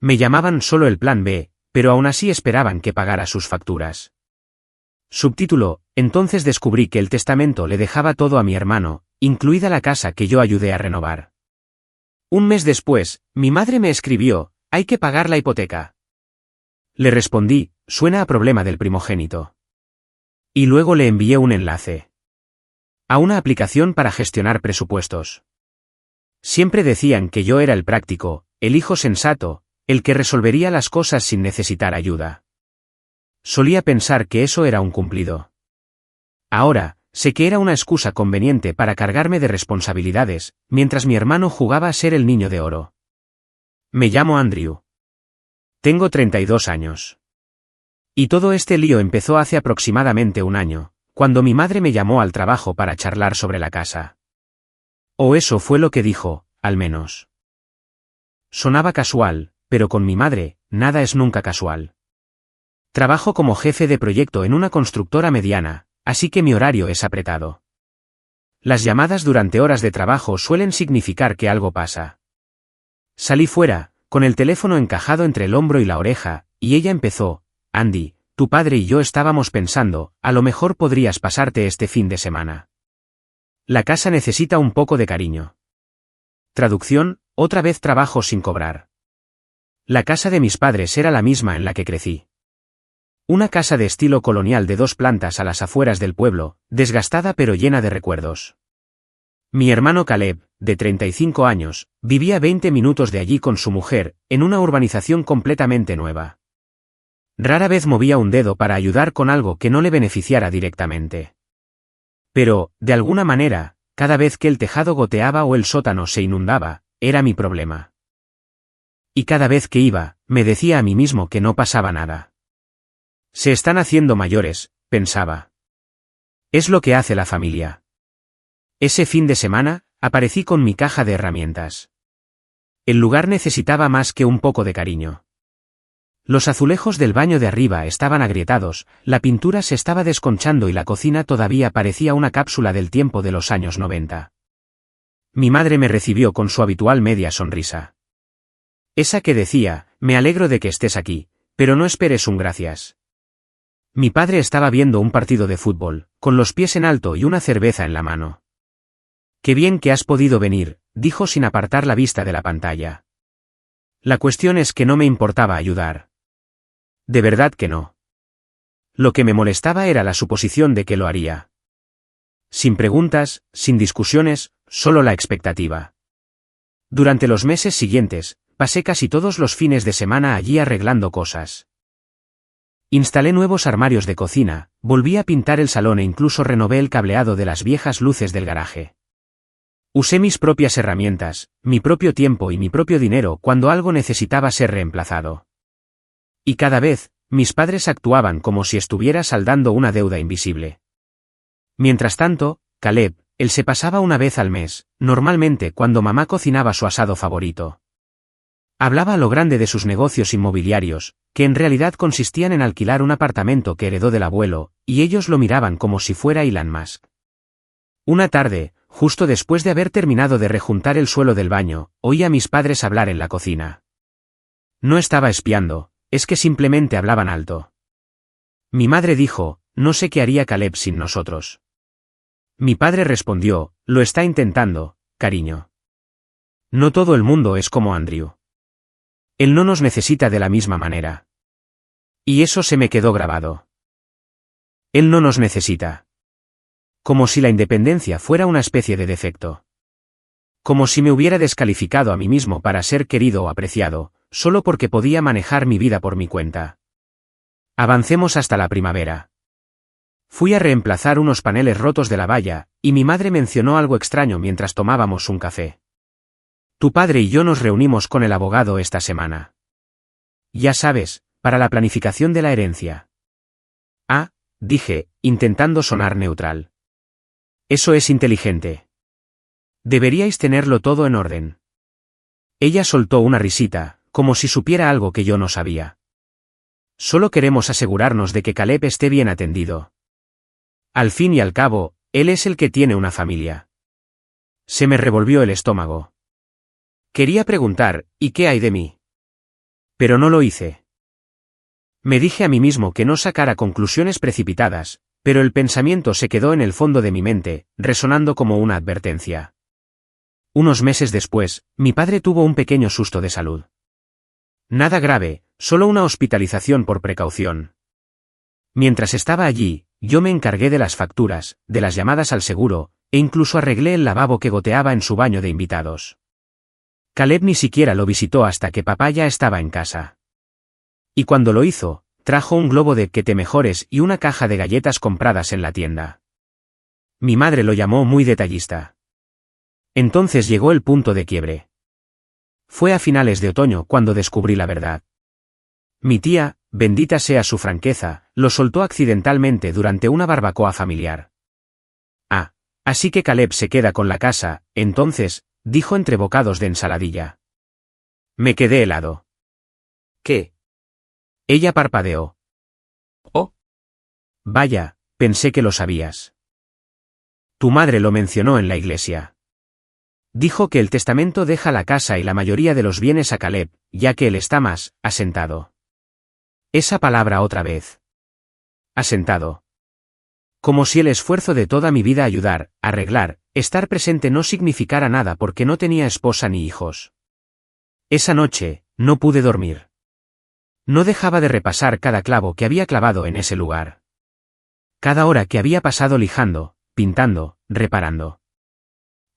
Me llamaban solo el plan B, pero aún así esperaban que pagara sus facturas. Subtítulo: entonces descubrí que el testamento le dejaba todo a mi hermano, incluida la casa que yo ayudé a renovar. Un mes después, mi madre me escribió: hay que pagar la hipoteca. Le respondí: suena a problema del primogénito. Y luego le envié un enlace a una aplicación para gestionar presupuestos. Siempre decían que yo era el práctico, el hijo sensato, el que resolvería las cosas sin necesitar ayuda. Solía pensar que eso era un cumplido. Ahora, sé que era una excusa conveniente para cargarme de responsabilidades, mientras mi hermano jugaba a ser el niño de oro. Me llamo Andrew. Tengo 32 años. Y todo este lío empezó hace aproximadamente un año, cuando mi madre me llamó al trabajo para charlar sobre la casa. O eso fue lo que dijo, al menos. Sonaba casual, pero con mi madre, nada es nunca casual. Trabajo como jefe de proyecto en una constructora mediana, así que mi horario es apretado. Las llamadas durante horas de trabajo suelen significar que algo pasa. Salí fuera, con el teléfono encajado entre el hombro y la oreja, y ella empezó: Andy, tu padre y yo estábamos pensando, a lo mejor podrías pasarte este fin de semana. La casa necesita un poco de cariño. Traducción: otra vez trabajo sin cobrar. La casa de mis padres era la misma en la que crecí. Una casa de estilo colonial de 2 plantas a las afueras del pueblo, desgastada pero llena de recuerdos. Mi hermano Caleb, de 35 años, vivía 20 minutos de allí con su mujer, en una urbanización completamente nueva. Rara vez movía un dedo para ayudar con algo que no le beneficiara directamente. Pero, de alguna manera, cada vez que el tejado goteaba o el sótano se inundaba, era mi problema. Y cada vez que iba, me decía a mí mismo que no pasaba nada. Se están haciendo mayores, pensaba. Es lo que hace la familia. Ese fin de semana, aparecí con mi caja de herramientas. El lugar necesitaba más que un poco de cariño. Los azulejos del baño de arriba estaban agrietados, la pintura se estaba desconchando y la cocina todavía parecía una cápsula del tiempo de los años 90. Mi madre me recibió con su habitual media sonrisa. Esa que decía: me alegro de que estés aquí, pero no esperes un gracias. Mi padre estaba viendo un partido de fútbol, con los pies en alto y una cerveza en la mano. Qué bien que has podido venir, dijo sin apartar la vista de la pantalla. La cuestión es que no me importaba ayudar. De verdad que no. Lo que me molestaba era la suposición de que lo haría. Sin preguntas, sin discusiones, solo la expectativa. Durante los meses siguientes, pasé casi todos los fines de semana allí arreglando cosas. Instalé nuevos armarios de cocina, volví a pintar el salón e incluso renové el cableado de las viejas luces del garaje. Usé mis propias herramientas, mi propio tiempo y mi propio dinero cuando algo necesitaba ser reemplazado. Y cada vez, mis padres actuaban como si estuviera saldando una deuda invisible. Mientras tanto, Caleb, él se pasaba una vez al mes, normalmente cuando mamá cocinaba su asado favorito. Hablaba a lo grande de sus negocios inmobiliarios, que en realidad consistían en alquilar un apartamento que heredó del abuelo, y ellos lo miraban como si fuera Elon Musk. Una tarde, justo después de haber terminado de rejuntar el suelo del baño, oí a mis padres hablar en la cocina. No estaba espiando, es que simplemente hablaban alto. Mi madre dijo: no sé qué haría Caleb sin nosotros. Mi padre respondió: lo está intentando, cariño. No todo el mundo es como Andrew. Él no nos necesita de la misma manera. Y eso se me quedó grabado. Él no nos necesita. Como si la independencia fuera una especie de defecto. Como si me hubiera descalificado a mí mismo para ser querido o apreciado, solo porque podía manejar mi vida por mi cuenta. Avancemos hasta la primavera. Fui a reemplazar unos paneles rotos de la valla, y mi madre mencionó algo extraño mientras tomábamos un café. Tu padre y yo nos reunimos con el abogado esta semana. Ya sabes, para la planificación de la herencia. Ah, dije, intentando sonar neutral. Eso es inteligente. Deberíais tenerlo todo en orden. Ella soltó una risita, como si supiera algo que yo no sabía. Solo queremos asegurarnos de que Caleb esté bien atendido. Al fin y al cabo, él es el que tiene una familia. Se me revolvió el estómago. Quería preguntar: ¿y qué hay de mí? Pero no lo hice. Me dije a mí mismo que no sacara conclusiones precipitadas, pero el pensamiento se quedó en el fondo de mi mente, resonando como una advertencia. Unos meses después, mi padre tuvo un pequeño susto de salud. Nada grave, solo una hospitalización por precaución. Mientras estaba allí, yo me encargué de las facturas, de las llamadas al seguro, e incluso arreglé el lavabo que goteaba en su baño de invitados. Caleb ni siquiera lo visitó hasta que papá ya estaba en casa. Y cuando lo hizo, trajo un globo de que te mejores y una caja de galletas compradas en la tienda. Mi madre lo llamó muy detallista. Entonces llegó el punto de quiebre. Fue a finales de otoño cuando descubrí la verdad. Mi tía, bendita sea su franqueza, lo soltó accidentalmente durante una barbacoa familiar. Ah, así que Caleb se queda con la casa, entonces, dijo entre bocados de ensaladilla. Me quedé helado. ¿Qué? Ella parpadeó. Oh. Vaya, pensé que lo sabías. Tu madre lo mencionó en la iglesia. Dijo que el testamento deja la casa y la mayoría de los bienes a Caleb, ya que él está más asentado. Esa palabra otra vez. Asentado. Como si el esfuerzo de toda mi vida ayudar, arreglar, estar presente no significara nada porque no tenía esposa ni hijos. Esa noche, no pude dormir. No dejaba de repasar cada clavo que había clavado en ese lugar. Cada hora que había pasado lijando, pintando, reparando.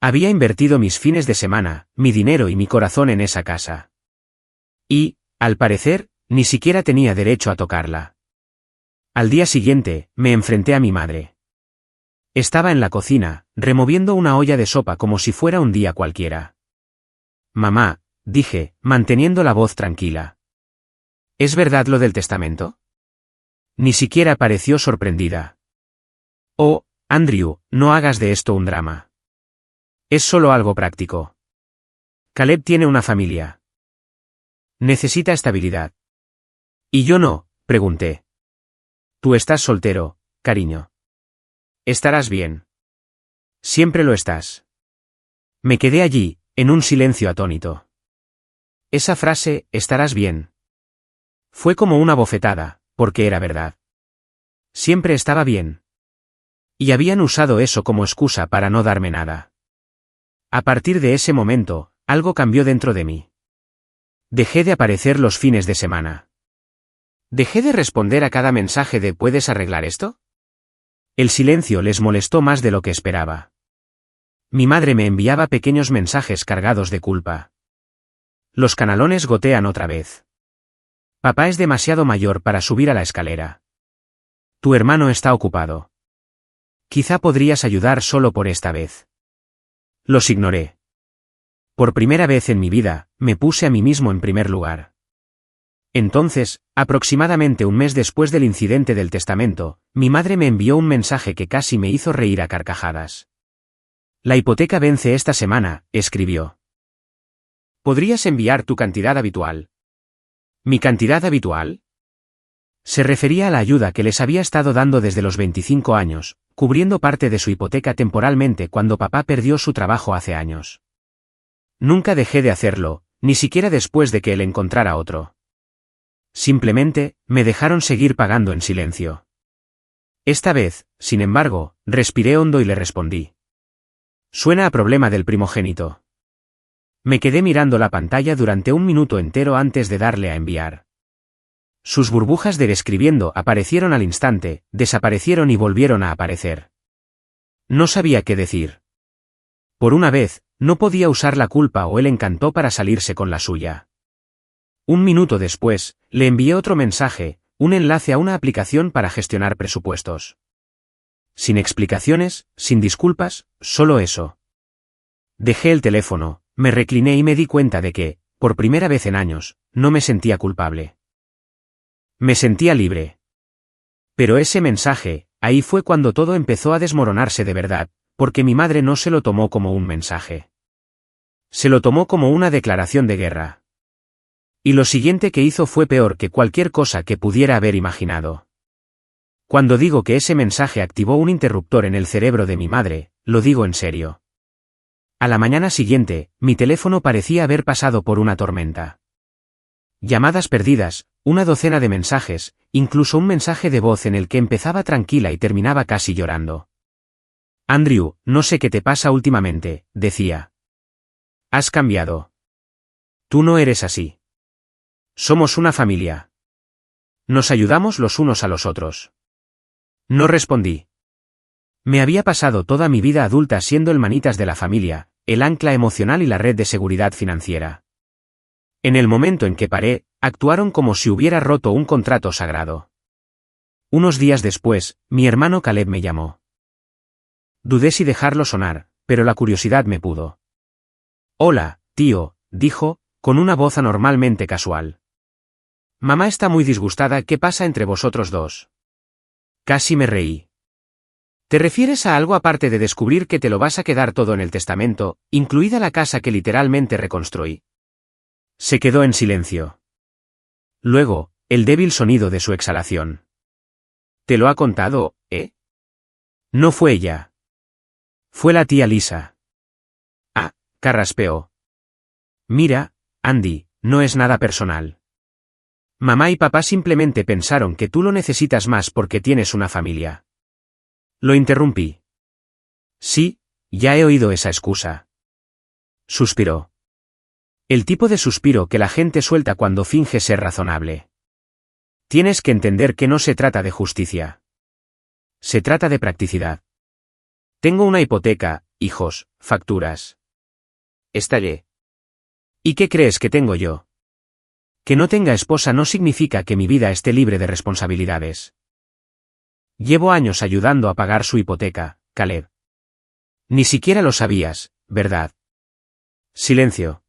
Había invertido mis fines de semana, mi dinero y mi corazón en esa casa. Y, al parecer, ni siquiera tenía derecho a tocarla. Al día siguiente, me enfrenté a mi madre. Estaba en la cocina, removiendo una olla de sopa como si fuera un día cualquiera. Mamá, dije, manteniendo la voz tranquila. ¿Es verdad lo del testamento? Ni siquiera pareció sorprendida. Oh, Andrew, no hagas de esto un drama. Es solo algo práctico. Caleb tiene una familia. Necesita estabilidad. ¿Y yo no? Pregunté. Tú estás soltero, cariño. Estarás bien. Siempre lo estás. Me quedé allí, en un silencio atónito. Esa frase, estarás bien. Fue como una bofetada, porque era verdad. Siempre estaba bien. Y habían usado eso como excusa para no darme nada. A partir de ese momento, algo cambió dentro de mí. Dejé de aparecer los fines de semana. Dejé de responder a cada mensaje de ¿puedes arreglar esto? El silencio les molestó más de lo que esperaba. Mi madre me enviaba pequeños mensajes cargados de culpa. Los canalones gotean otra vez. Papá es demasiado mayor para subir a la escalera. Tu hermano está ocupado. Quizá podrías ayudar solo por esta vez. Los ignoré. Por primera vez en mi vida, me puse a mí mismo en primer lugar. Entonces, aproximadamente un mes después del incidente del testamento, mi madre me envió un mensaje que casi me hizo reír a carcajadas. La hipoteca vence esta semana, escribió. ¿Podrías enviar tu cantidad habitual? ¿Mi cantidad habitual? Se refería a la ayuda que les había estado dando desde los 25 años, cubriendo parte de su hipoteca temporalmente cuando papá perdió su trabajo hace años. Nunca dejé de hacerlo, ni siquiera después de que él encontrara otro. Simplemente, me dejaron seguir pagando en silencio. Esta vez, sin embargo, respiré hondo y le respondí. Suena a problema del primogénito. Me quedé mirando la pantalla durante un minuto entero antes de darle a enviar. Sus burbujas de escribiendo aparecieron al instante, desaparecieron y volvieron a aparecer. No sabía qué decir. Por una vez, no podía usar la culpa o él encantó para salirse con la suya. Un minuto después, le envié otro mensaje, un enlace a una aplicación para gestionar presupuestos. Sin explicaciones, sin disculpas, solo eso. Dejé el teléfono, me recliné y me di cuenta de que, por primera vez en años, no me sentía culpable. Me sentía libre. Pero ese mensaje, ahí fue cuando todo empezó a desmoronarse de verdad, porque mi madre no se lo tomó como un mensaje. Se lo tomó como una declaración de guerra. Y lo siguiente que hizo fue peor que cualquier cosa que pudiera haber imaginado. Cuando digo que ese mensaje activó un interruptor en el cerebro de mi madre, lo digo en serio. A la mañana siguiente, mi teléfono parecía haber pasado por una tormenta. Llamadas perdidas, una docena de mensajes, incluso un mensaje de voz en el que empezaba tranquila y terminaba casi llorando. Andrew, no sé qué te pasa últimamente, decía. Has cambiado. Tú no eres así. Somos una familia. Nos ayudamos los unos a los otros. No respondí. Me había pasado toda mi vida adulta siendo el manitas de la familia, el ancla emocional y la red de seguridad financiera. En el momento en que paré, actuaron como si hubiera roto un contrato sagrado. Unos días después, mi hermano Caleb me llamó. Dudé si dejarlo sonar, pero la curiosidad me pudo. Hola, tío, dijo, con una voz anormalmente casual. Mamá está muy disgustada. ¿Qué pasa entre vosotros dos? Casi me reí. ¿Te refieres a algo aparte de descubrir que te lo vas a quedar todo en el testamento, incluida la casa que literalmente reconstruí? Se quedó en silencio. Luego, el débil sonido de su exhalación. ¿Te lo ha contado, eh? No fue ella. Fue la tía Lisa. Ah, carraspeó. Mira, Andy, no es nada personal. Mamá y papá simplemente pensaron que tú lo necesitas más porque tienes una familia. Lo interrumpí. Sí, ya he oído esa excusa. Suspiró. El tipo de suspiro que la gente suelta cuando finge ser razonable. Tienes que entender que no se trata de justicia. Se trata de practicidad. Tengo una hipoteca, hijos, facturas. Estallé. ¿Y qué crees que tengo yo? Que no tenga esposa no significa que mi vida esté libre de responsabilidades. Llevo años ayudando a pagar su hipoteca, Caleb. Ni siquiera lo sabías, ¿verdad? Silencio.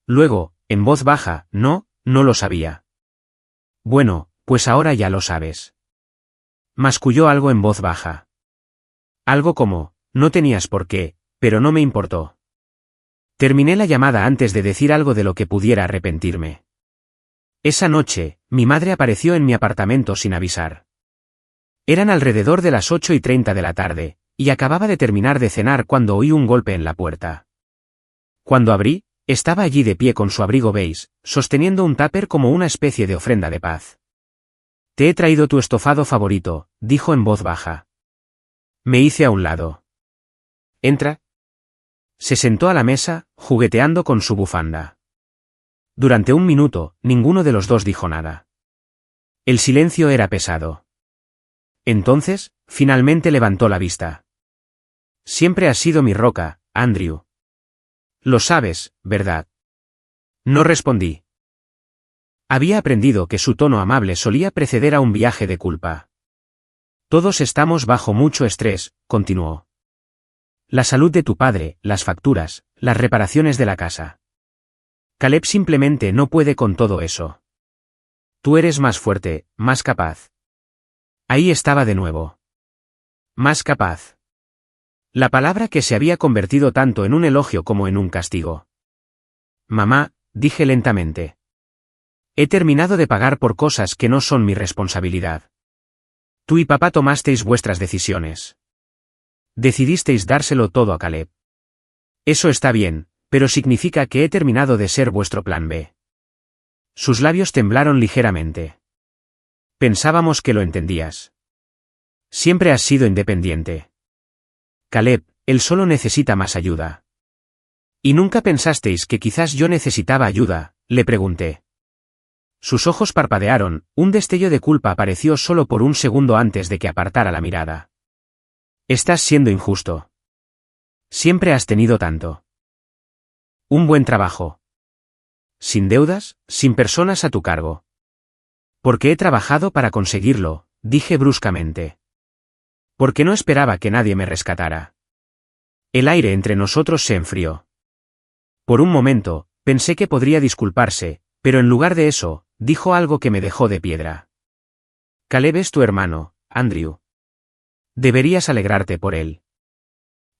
Luego, en voz baja, no lo sabía. Bueno, pues ahora ya lo sabes. Masculló algo en voz baja. Algo como, no tenías por qué, pero no me importó. Terminé la llamada antes de decir algo de lo que pudiera arrepentirme. Esa noche, mi madre apareció en mi apartamento sin avisar. Eran alrededor de las 8:30 de la tarde, y acababa de terminar de cenar cuando oí un golpe en la puerta. Cuando abrí, estaba allí de pie con su abrigo beige, sosteniendo un tupper como una especie de ofrenda de paz. Te he traído tu estofado favorito, dijo en voz baja. Me hice a un lado. Entra. Se sentó a la mesa, jugueteando con su bufanda. Durante un minuto, ninguno de los dos dijo nada. El silencio era pesado. Entonces, finalmente levantó la vista. Siempre has sido mi roca, Andrew. Lo sabes, ¿verdad? No respondí. Había aprendido que su tono amable solía preceder a un viaje de culpa. Todos estamos bajo mucho estrés, continuó. La salud de tu padre, las facturas, las reparaciones de la casa. Caleb simplemente no puede con todo eso. Tú eres más fuerte, más capaz. Ahí estaba de nuevo. Más capaz. La palabra que se había convertido tanto en un elogio como en un castigo. Mamá, dije lentamente. He terminado de pagar por cosas que no son mi responsabilidad. Tú y papá tomasteis vuestras decisiones. Decidisteis dárselo todo a Caleb. Eso está bien, pero significa que he terminado de ser vuestro plan B. Sus labios temblaron ligeramente. Pensábamos que lo entendías. Siempre has sido independiente. Caleb, él solo necesita más ayuda. ¿Y nunca pensasteis que quizás yo necesitaba ayuda?, le pregunté. Sus ojos parpadearon, un destello de culpa apareció solo por un segundo antes de que apartara la mirada. Estás siendo injusto. Siempre has tenido tanto. Un buen trabajo. Sin deudas, sin personas a tu cargo. Porque he trabajado para conseguirlo, dije bruscamente. Porque no esperaba que nadie me rescatara. El aire entre nosotros se enfrió. Por un momento, pensé que podría disculparse, pero en lugar de eso, dijo algo que me dejó de piedra. Caleb es tu hermano, Andrew. Deberías alegrarte por él.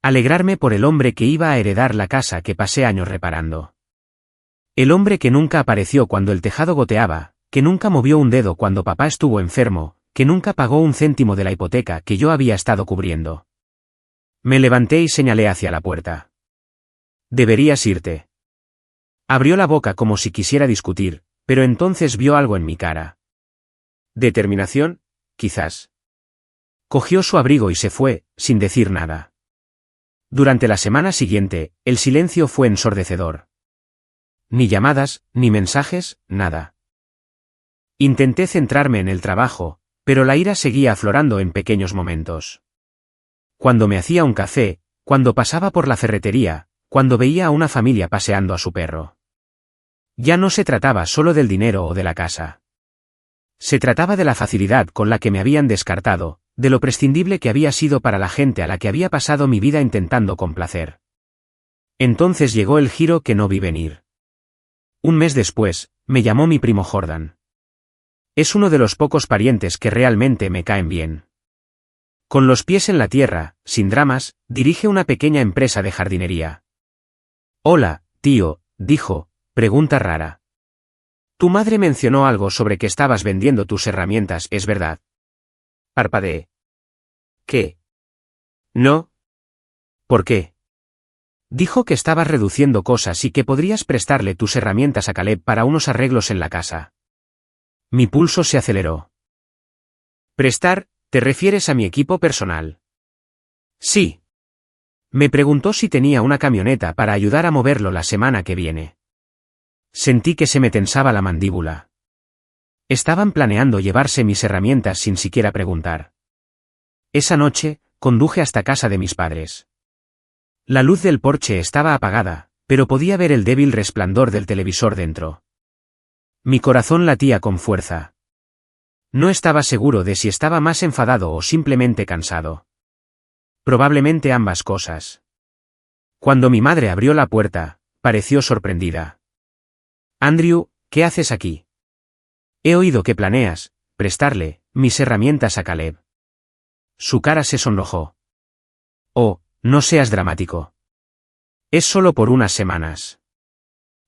Alegrarme por el hombre que iba a heredar la casa que pasé años reparando. El hombre que nunca apareció cuando el tejado goteaba, que nunca movió un dedo cuando papá estuvo enfermo, que nunca pagó un céntimo de la hipoteca que yo había estado cubriendo. Me levanté y señalé hacia la puerta. Deberías irte. Abrió la boca como si quisiera discutir, pero entonces vio algo en mi cara. ¿Determinación? Quizás. Cogió su abrigo y se fue, sin decir nada. Durante la semana siguiente, el silencio fue ensordecedor. Ni llamadas, ni mensajes, nada. Intenté centrarme en el trabajo, pero la ira seguía aflorando en pequeños momentos. Cuando me hacía un café, cuando pasaba por la ferretería, cuando veía a una familia paseando a su perro. Ya no se trataba solo del dinero o de la casa. Se trataba de la facilidad con la que me habían descartado, de lo prescindible que había sido para la gente a la que había pasado mi vida intentando complacer. Entonces llegó el giro que no vi venir. Un mes después, me llamó mi primo Jordan. Es uno de los pocos parientes que realmente me caen bien. Con los pies en la tierra, sin dramas, dirige una pequeña empresa de jardinería. Hola, tío, dijo, pregunta rara. Tu madre mencionó algo sobre que estabas vendiendo tus herramientas, ¿es verdad? Parpadeé. ¿Qué? No. ¿Por qué? Dijo que estabas reduciendo cosas y que podrías prestarle tus herramientas a Caleb para unos arreglos en la casa. Mi pulso se aceleró. ¿Prestar? ¿Te refieres a mi equipo personal? Sí. Me preguntó si tenía una camioneta para ayudar a moverlo la semana que viene. Sentí que se me tensaba la mandíbula. Estaban planeando llevarse mis herramientas sin siquiera preguntar. Esa noche, conduje hasta casa de mis padres. La luz del porche estaba apagada, pero podía ver el débil resplandor del televisor dentro. Mi corazón latía con fuerza. No estaba seguro de si estaba más enfadado o simplemente cansado. Probablemente ambas cosas. Cuando mi madre abrió la puerta, pareció sorprendida. Andrew, ¿qué haces aquí? He oído que planeas prestarle mis herramientas a Caleb. Su cara se sonrojó. Oh, no seas dramático. Es solo por unas semanas.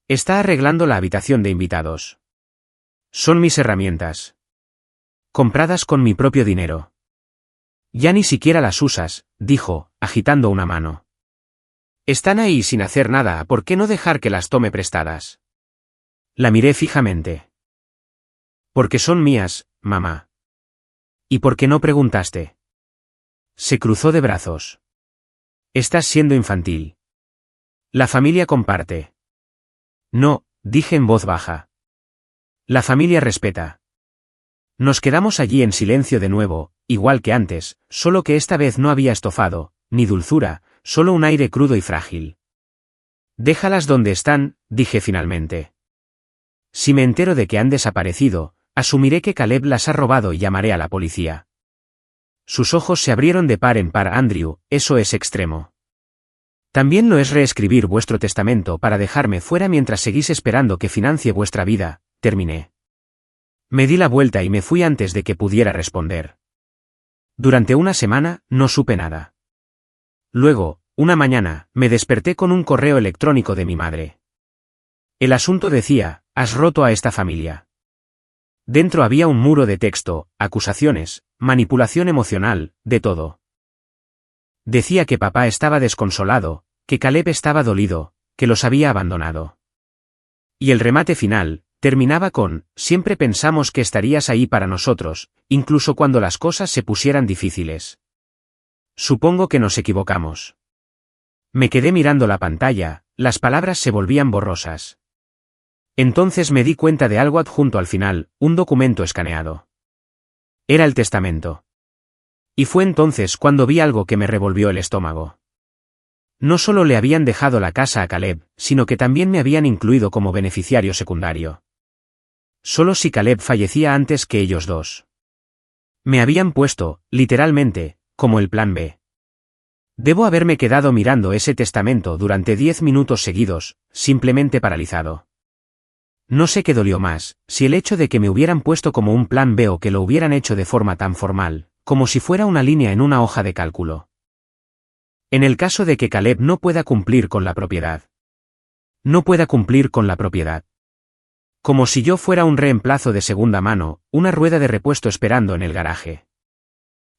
Está arreglando la habitación de invitados. Son mis herramientas. Compradas con mi propio dinero. Ya ni siquiera las usas, dijo, agitando una mano. Están ahí sin hacer nada, ¿por qué no dejar que las tome prestadas? La miré fijamente. Porque son mías, mamá. ¿Y por qué no preguntaste? Se cruzó de brazos. Estás siendo infantil. La familia comparte. No, dije en voz baja. La familia respeta. Nos quedamos allí en silencio de nuevo, igual que antes, solo que esta vez no había estofado, ni dulzura, solo un aire crudo y frágil. Déjalas donde están, dije finalmente. Si me entero de que han desaparecido, asumiré que Caleb las ha robado y llamaré a la policía. Sus ojos se abrieron de par en par. Andrew, eso es extremo. También lo es reescribir vuestro testamento para dejarme fuera mientras seguís esperando que financie vuestra vida, terminé. Me di la vuelta y me fui antes de que pudiera responder. Durante una semana, no supe nada. Luego, una mañana, me desperté con un correo electrónico de mi madre. El asunto decía, has roto a esta familia. Dentro había un muro de texto, acusaciones, manipulación emocional, de todo. Decía que papá estaba desconsolado, que Caleb estaba dolido, que los había abandonado. Y el remate final, terminaba con, siempre pensamos que estarías ahí para nosotros, incluso cuando las cosas se pusieran difíciles. Supongo que nos equivocamos. Me quedé mirando la pantalla, las palabras se volvían borrosas. Entonces me di cuenta de algo adjunto al final, un documento escaneado. Era el testamento. Y fue entonces cuando vi algo que me revolvió el estómago. No solo le habían dejado la casa a Caleb, sino que también me habían incluido como beneficiario secundario. Solo si Caleb fallecía antes que ellos dos. Me habían puesto, literalmente, como el plan B. Debo haberme quedado mirando ese testamento durante 10 minutos seguidos, simplemente paralizado. No sé qué dolió más, si el hecho de que me hubieran puesto como un plan B o que lo hubieran hecho de forma tan formal, como si fuera una línea en una hoja de cálculo. En el caso de que Caleb no pueda cumplir con la propiedad. No pueda cumplir con la propiedad. Como si yo fuera un reemplazo de segunda mano, una rueda de repuesto esperando en el garaje.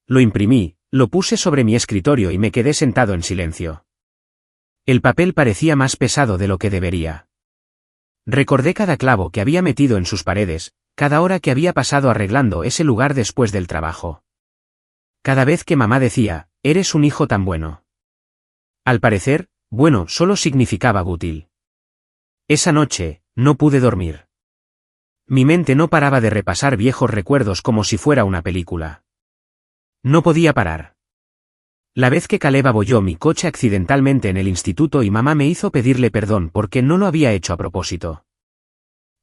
Lo imprimí, lo puse sobre mi escritorio y me quedé sentado en silencio. El papel parecía más pesado de lo que debería. Recordé cada clavo que había metido en sus paredes, cada hora que había pasado arreglando ese lugar después del trabajo. Cada vez que mamá decía, eres un hijo tan bueno. Al parecer, bueno solo significaba útil. Esa noche, no pude dormir. Mi mente no paraba de repasar viejos recuerdos como si fuera una película. No podía parar. La vez que Caleb abolló mi coche accidentalmente en el instituto y mamá me hizo pedirle perdón porque no lo había hecho a propósito.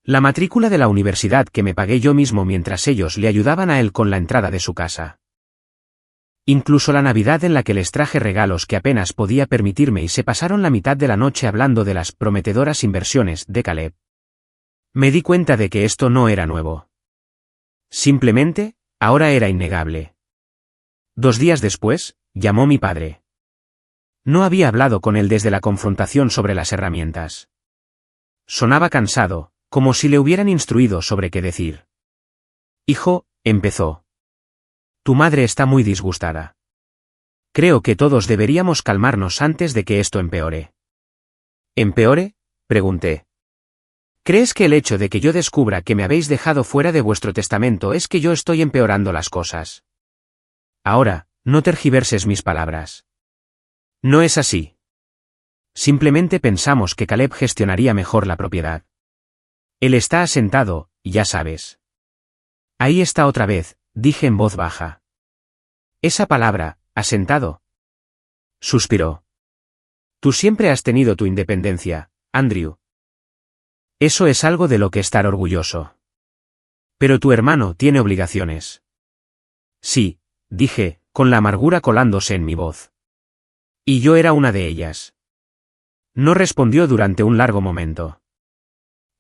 La matrícula de la universidad que me pagué yo mismo mientras ellos le ayudaban a él con la entrada de su casa. Incluso la Navidad en la que les traje regalos que apenas podía permitirme y se pasaron la mitad de la noche hablando de las prometedoras inversiones de Caleb. Me di cuenta de que esto no era nuevo. Simplemente, ahora era innegable. 2 días después, llamó mi padre. No había hablado con él desde la confrontación sobre las herramientas. Sonaba cansado, como si le hubieran instruido sobre qué decir. Hijo, empezó. Tu madre está muy disgustada. Creo que todos deberíamos calmarnos antes de que esto empeore. ¿Empeore?, pregunté. ¿Crees que el hecho de que yo descubra que me habéis dejado fuera de vuestro testamento es que yo estoy empeorando las cosas? Ahora, no tergiverses mis palabras. No es así. Simplemente pensamos que Caleb gestionaría mejor la propiedad. Él está asentado, ya sabes. Ahí está otra vez, dije en voz baja. Esa palabra, asentado. Suspiró. Tú siempre has tenido tu independencia, Andrew. Eso es algo de lo que estar orgulloso. Pero tu hermano tiene obligaciones. Sí, dije, con la amargura colándose en mi voz. Y yo era una de ellas. No respondió durante un largo momento.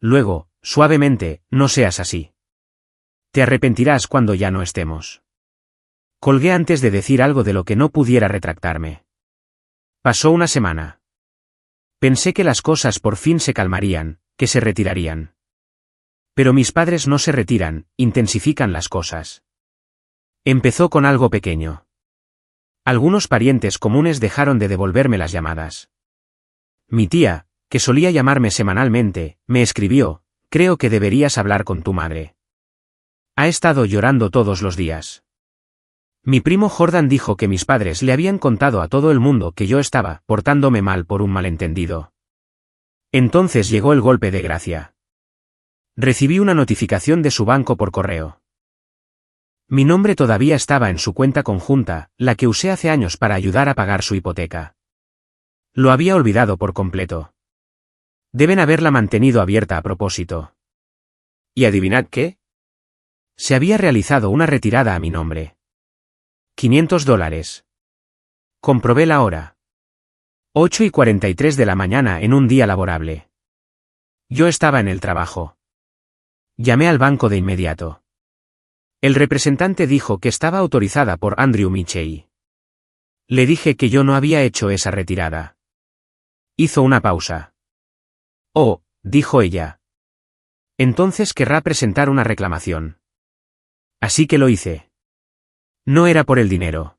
Luego, suavemente, no seas así. Te arrepentirás cuando ya no estemos. Colgué antes de decir algo de lo que no pudiera retractarme. Pasó una semana. Pensé que las cosas por fin se calmarían, que se retirarían. Pero mis padres no se retiran, intensifican las cosas. Empezó con algo pequeño. Algunos parientes comunes dejaron de devolverme las llamadas. Mi tía, que solía llamarme semanalmente, me escribió, creo que deberías hablar con tu madre. Ha estado llorando todos los días. Mi primo Jordan dijo que mis padres le habían contado a todo el mundo que yo estaba portándome mal por un malentendido. Entonces llegó el golpe de gracia. Recibí una notificación de su banco por correo. Mi nombre todavía estaba en su cuenta conjunta, la que usé hace años para ayudar a pagar su hipoteca. Lo había olvidado por completo. Deben haberla mantenido abierta a propósito. ¿Y adivinad qué? Se había realizado una retirada a mi nombre. $500. Comprobé la hora. 8:43 de la mañana en un día laborable. Yo estaba en el trabajo. Llamé al banco de inmediato. El representante dijo que estaba autorizada por Andrew Michey. Le dije que yo no había hecho esa retirada. Hizo una pausa. Oh, dijo ella. Entonces querrá presentar una reclamación. Así que lo hice. No era por el dinero.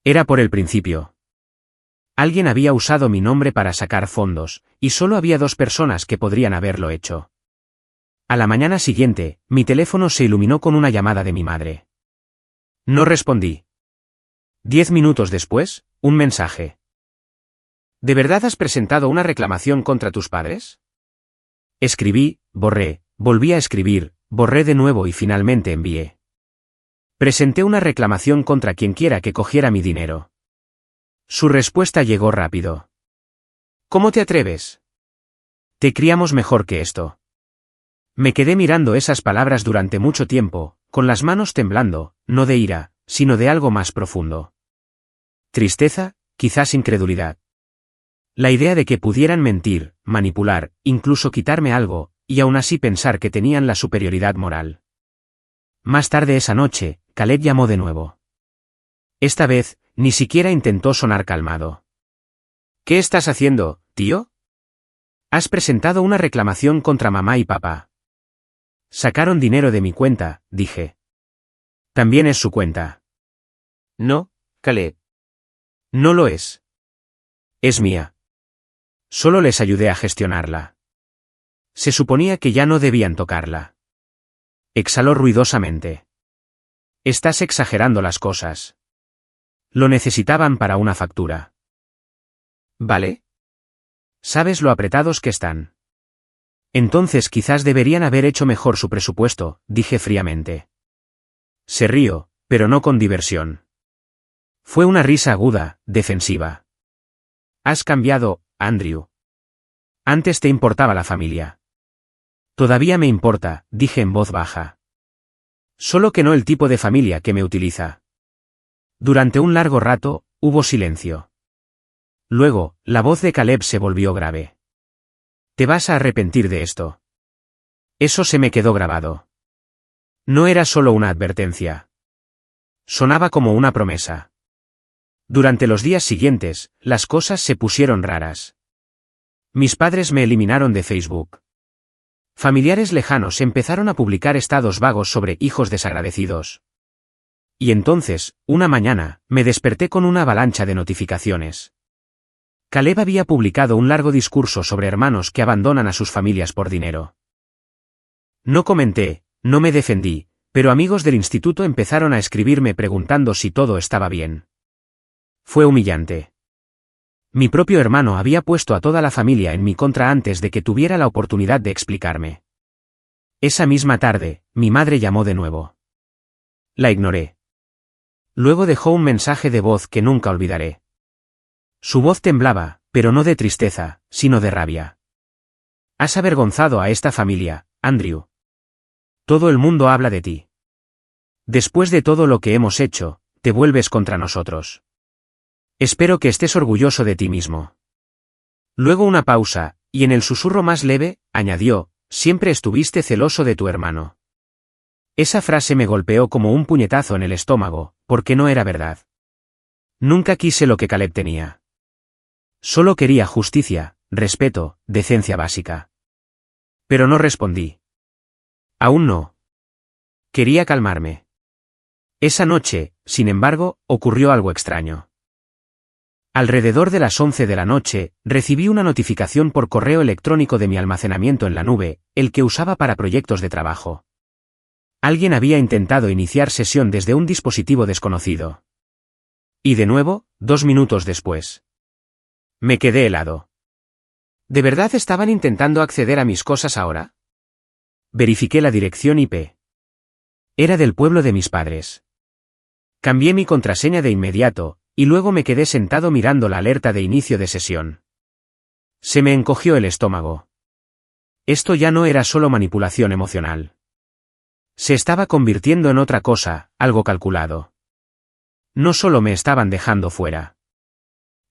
Era por el principio. Alguien había usado mi nombre para sacar fondos, y solo había 2 personas que podrían haberlo hecho. A la mañana siguiente, mi teléfono se iluminó con una llamada de mi madre. No respondí. 10 minutos después, un mensaje. ¿De verdad has presentado una reclamación contra tus padres? Escribí, borré, volví a escribir, borré de nuevo y finalmente envié. Presenté una reclamación contra quien quiera que cogiera mi dinero. Su respuesta llegó rápido. ¿Cómo te atreves? Te criamos mejor que esto. Me quedé mirando esas palabras durante mucho tiempo, con las manos temblando, no de ira, sino de algo más profundo. Tristeza, quizás incredulidad. La idea de que pudieran mentir, manipular, incluso quitarme algo, y aún así pensar que tenían la superioridad moral. Más tarde esa noche, Caleb llamó de nuevo. Esta vez, ni siquiera intentó sonar calmado. ¿Qué estás haciendo, tío? Has presentado una reclamación contra mamá y papá. Sacaron dinero de mi cuenta, dije. También es su cuenta. No, Caleb. No lo es. Es mía. Solo les ayudé a gestionarla. Se suponía que ya no debían tocarla. Exhaló ruidosamente. Estás exagerando las cosas. Lo necesitaban para una factura. ¿Vale? ¿Sabes lo apretados que están? Entonces quizás deberían haber hecho mejor su presupuesto, dije fríamente. Se rió, pero no con diversión. Fue una risa aguda, defensiva. Has cambiado, Andrew. Antes te importaba la familia. Todavía me importa, dije en voz baja. Solo que no el tipo de familia que me utiliza. Durante un largo rato, hubo silencio. Luego, la voz de Caleb se volvió grave. Te vas a arrepentir de esto. Eso se me quedó grabado. No era solo una advertencia. Sonaba como una promesa. Durante los días siguientes, las cosas se pusieron raras. Mis padres me eliminaron de Facebook. Familiares lejanos empezaron a publicar estados vagos sobre hijos desagradecidos. Y entonces, una mañana, me desperté con una avalancha de notificaciones. Caleb había publicado un largo discurso sobre hermanos que abandonan a sus familias por dinero. No comenté, no me defendí, pero amigos del instituto empezaron a escribirme preguntando si todo estaba bien. Fue humillante. Mi propio hermano había puesto a toda la familia en mi contra antes de que tuviera la oportunidad de explicarme. Esa misma tarde, mi madre llamó de nuevo. La ignoré. Luego dejó un mensaje de voz que nunca olvidaré. Su voz temblaba, pero no de tristeza, sino de rabia. Has avergonzado a esta familia, Andrew. Todo el mundo habla de ti. Después de todo lo que hemos hecho, te vuelves contra nosotros. Espero que estés orgulloso de ti mismo. Luego una pausa, y en el susurro más leve, añadió, siempre estuviste celoso de tu hermano. Esa frase me golpeó como un puñetazo en el estómago, porque no era verdad. Nunca quise lo que Caleb tenía. Solo quería justicia, respeto, decencia básica. Pero no respondí. Aún no. Quería calmarme. Esa noche, sin embargo, ocurrió algo extraño. Alrededor de las 11 de la noche, recibí una notificación por correo electrónico de mi almacenamiento en la nube, el que usaba para proyectos de trabajo. Alguien había intentado iniciar sesión desde un dispositivo desconocido. Y de nuevo, 2 minutos después. Me quedé helado. ¿De verdad estaban intentando acceder a mis cosas ahora? Verifiqué la dirección IP. Era del pueblo de mis padres. Cambié mi contraseña de inmediato, y luego me quedé sentado mirando la alerta de inicio de sesión. Se me encogió el estómago. Esto ya no era solo manipulación emocional. Se estaba convirtiendo en otra cosa, algo calculado. No solo me estaban dejando fuera.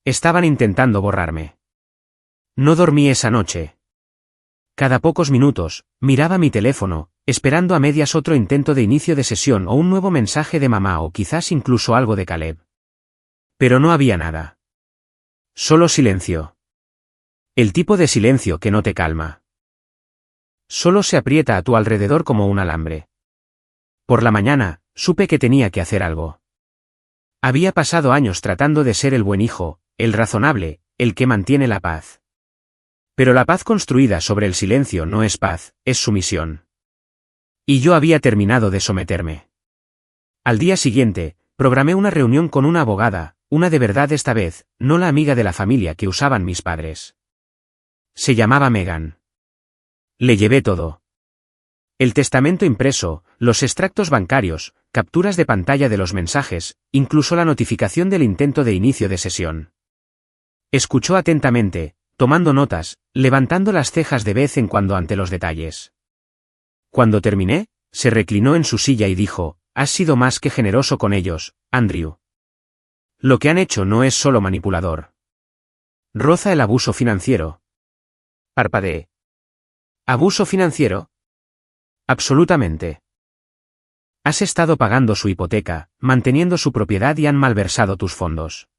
Estaban intentando borrarme. No dormí esa noche. Cada pocos minutos, miraba mi teléfono, esperando a medias otro intento de inicio de sesión o un nuevo mensaje de mamá o quizás incluso algo de Caleb. Pero no había nada. Solo silencio. El tipo de silencio que no te calma. Solo se aprieta a tu alrededor como un alambre. Por la mañana, supe que tenía que hacer algo. Había pasado años tratando de ser el buen hijo, el razonable, el que mantiene la paz. Pero la paz construida sobre el silencio no es paz, es sumisión. Y yo había terminado de someterme. Al día siguiente, programé una reunión con una abogada, una de verdad esta vez, no la amiga de la familia que usaban mis padres. Se llamaba Megan. Le llevé todo. El testamento impreso, los extractos bancarios, capturas de pantalla de los mensajes, incluso la notificación del intento de inicio de sesión. Escuchó atentamente, tomando notas, levantando las cejas de vez en cuando ante los detalles. Cuando terminé, se reclinó en su silla y dijo, has sido más que generoso con ellos, Andrew. Lo que han hecho no es solo manipulador. Roza el abuso financiero. Parpadeé. ¿Abuso financiero? Absolutamente. Has estado pagando su hipoteca, manteniendo su propiedad y han malversado tus fondos.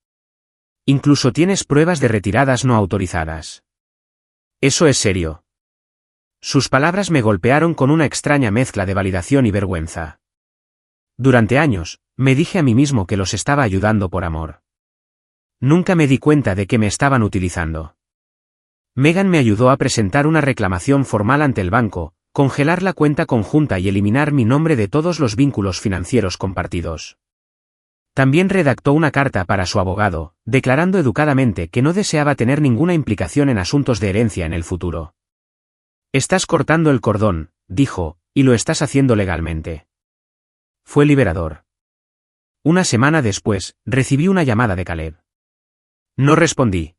Incluso tienes pruebas de retiradas no autorizadas. Eso es serio. Sus palabras me golpearon con una extraña mezcla de validación y vergüenza. Durante años, me dije a mí mismo que los estaba ayudando por amor. Nunca me di cuenta de que me estaban utilizando. Megan me ayudó a presentar una reclamación formal ante el banco, congelar la cuenta conjunta y eliminar mi nombre de todos los vínculos financieros compartidos. También redactó una carta para su abogado, declarando educadamente que no deseaba tener ninguna implicación en asuntos de herencia en el futuro. Estás cortando el cordón, dijo, y lo estás haciendo legalmente. Fue liberador. Una semana después, recibí una llamada de Caleb. No respondí.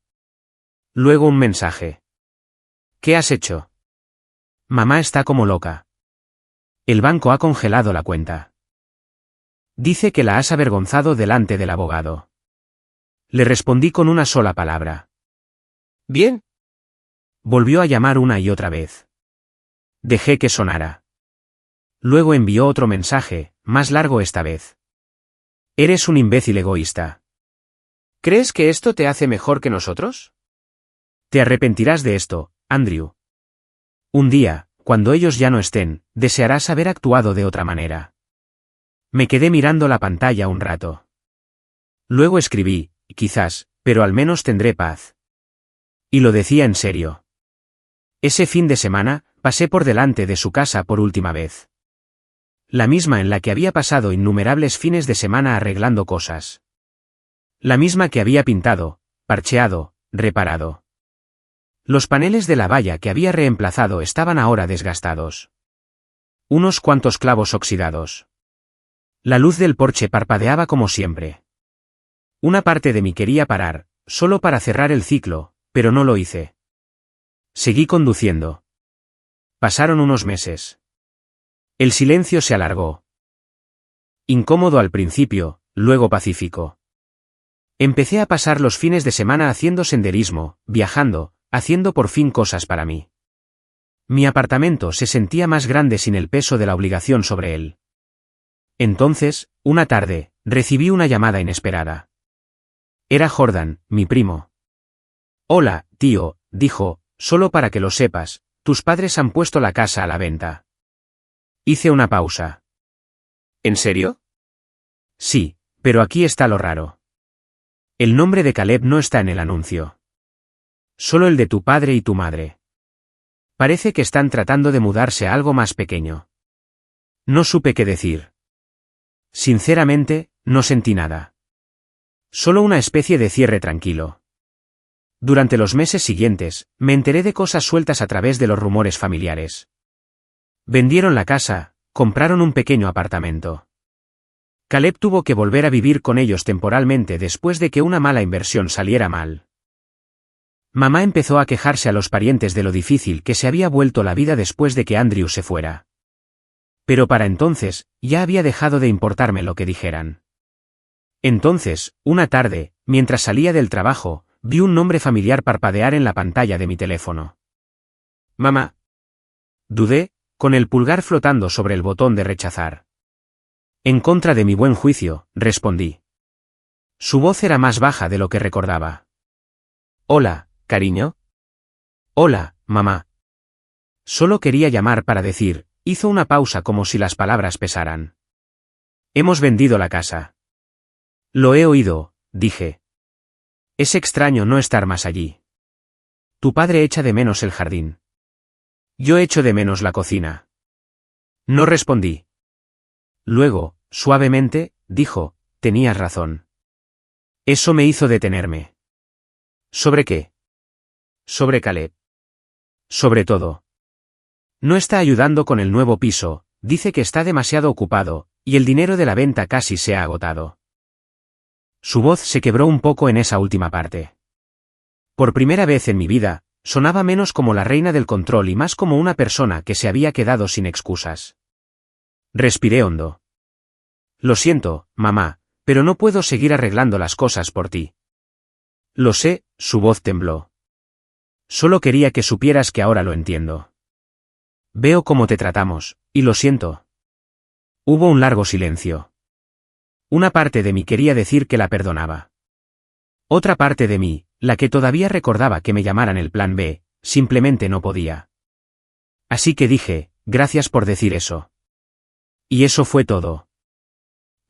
Luego un mensaje. ¿Qué has hecho? Mamá está como loca. El banco ha congelado la cuenta. Dice que la has avergonzado delante del abogado. Le respondí con una sola palabra. Bien. Volvió a llamar una y otra vez. Dejé que sonara. Luego envió otro mensaje, más largo esta vez. Eres un imbécil egoísta. ¿Crees que esto te hace mejor que nosotros? Te arrepentirás de esto, Andrew. Un día, cuando ellos ya no estén, desearás haber actuado de otra manera. Me quedé mirando la pantalla un rato. Luego escribí, quizás, pero al menos tendré paz. Y lo decía en serio. Ese fin de semana, pasé por delante de su casa por última vez. La misma en la que había pasado innumerables fines de semana arreglando cosas. La misma que había pintado, parcheado, reparado. Los paneles de la valla que había reemplazado estaban ahora desgastados. Unos cuantos clavos oxidados. La luz del porche parpadeaba como siempre. Una parte de mí quería parar, solo para cerrar el ciclo, pero no lo hice. Seguí conduciendo. Pasaron unos meses. El silencio se alargó. Incómodo al principio, luego pacífico. Empecé a pasar los fines de semana haciendo senderismo, viajando, haciendo por fin cosas para mí. Mi apartamento se sentía más grande sin el peso de la obligación sobre él. Entonces, una tarde, recibí una llamada inesperada. Era Jordan, mi primo. Hola, tío, dijo, solo para que lo sepas, tus padres han puesto la casa a la venta. Hice una pausa. ¿En serio? Sí, pero aquí está lo raro. El nombre de Caleb no está en el anuncio. Solo el de tu padre y tu madre. Parece que están tratando de mudarse a algo más pequeño. No supe qué decir. Sinceramente, no sentí nada. Solo una especie de cierre tranquilo. Durante los meses siguientes, me enteré de cosas sueltas a través de los rumores familiares. Vendieron la casa, compraron un pequeño apartamento. Caleb tuvo que volver a vivir con ellos temporalmente después de que una mala inversión saliera mal. Mamá empezó a quejarse a los parientes de lo difícil que se había vuelto la vida después de que Andrew se fuera. Pero para entonces, ya había dejado de importarme lo que dijeran. Entonces, una tarde, mientras salía del trabajo, vi un nombre familiar parpadear en la pantalla de mi teléfono. Mamá. Dudé, con el pulgar flotando sobre el botón de rechazar. En contra de mi buen juicio, respondí. Su voz era más baja de lo que recordaba. Hola, cariño. Hola, mamá. Solo quería llamar para decir, hizo una pausa como si las palabras pesaran. Hemos vendido la casa. Lo he oído, dije. Es extraño no estar más allí. Tu padre echa de menos el jardín. Yo echo de menos la cocina. No respondí. Luego, suavemente, dijo, tenías razón. Eso me hizo detenerme. ¿Sobre qué? Sobre Caleb. Sobre todo. No está ayudando con el nuevo piso, dice que está demasiado ocupado, y el dinero de la venta casi se ha agotado. Su voz se quebró un poco en esa última parte. Por primera vez en mi vida, sonaba menos como la reina del control y más como una persona que se había quedado sin excusas. Respiré hondo. Lo siento, mamá, pero no puedo seguir arreglando las cosas por ti. Lo sé, su voz tembló. Solo quería que supieras que ahora lo entiendo. Veo cómo te tratamos, y lo siento. Hubo un largo silencio. Una parte de mí quería decir que la perdonaba. Otra parte de mí, la que todavía recordaba que me llamaran el plan B, simplemente no podía. Así que dije, gracias por decir eso. Y eso fue todo.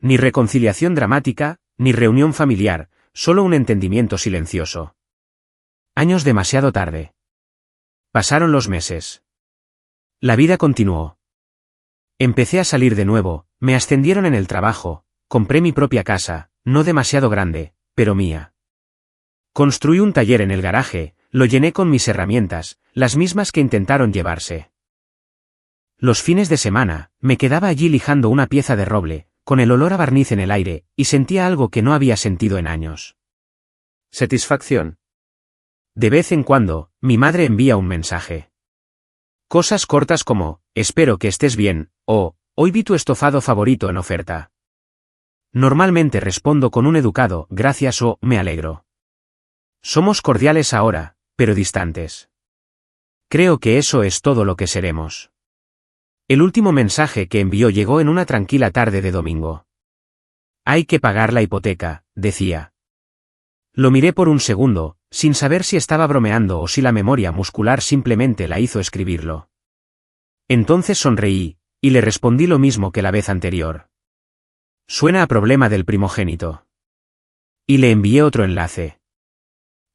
Ni reconciliación dramática, ni reunión familiar, solo un entendimiento silencioso. Años demasiado tarde. Pasaron los meses. La vida continuó. Empecé a salir de nuevo, me ascendieron en el trabajo, compré mi propia casa, no demasiado grande, pero mía. Construí un taller en el garaje, lo llené con mis herramientas, las mismas que intentaron llevarse. Los fines de semana, me quedaba allí lijando una pieza de roble, con el olor a barniz en el aire, y sentía algo que no había sentido en años. Satisfacción. De vez en cuando, mi madre envía un mensaje. Cosas cortas como, espero que estés bien, o, hoy vi tu estofado favorito en oferta. Normalmente respondo con un educado, gracias o, me alegro. Somos cordiales ahora, pero distantes. Creo que eso es todo lo que seremos. El último mensaje que envió llegó en una tranquila tarde de domingo. Hay que pagar la hipoteca, decía. Lo miré por un segundo, sin saber si estaba bromeando o si la memoria muscular simplemente la hizo escribirlo. Entonces sonreí, y le respondí lo mismo que la vez anterior. Suena a problema del primogénito. Y le envié otro enlace.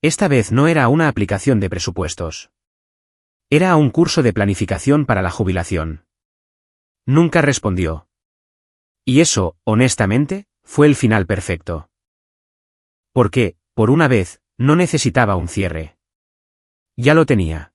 Esta vez no era una aplicación de presupuestos. Era un curso de planificación para la jubilación. Nunca respondió. Y eso, honestamente, fue el final perfecto. Porque, por una vez, no necesitaba un cierre. Ya lo tenía.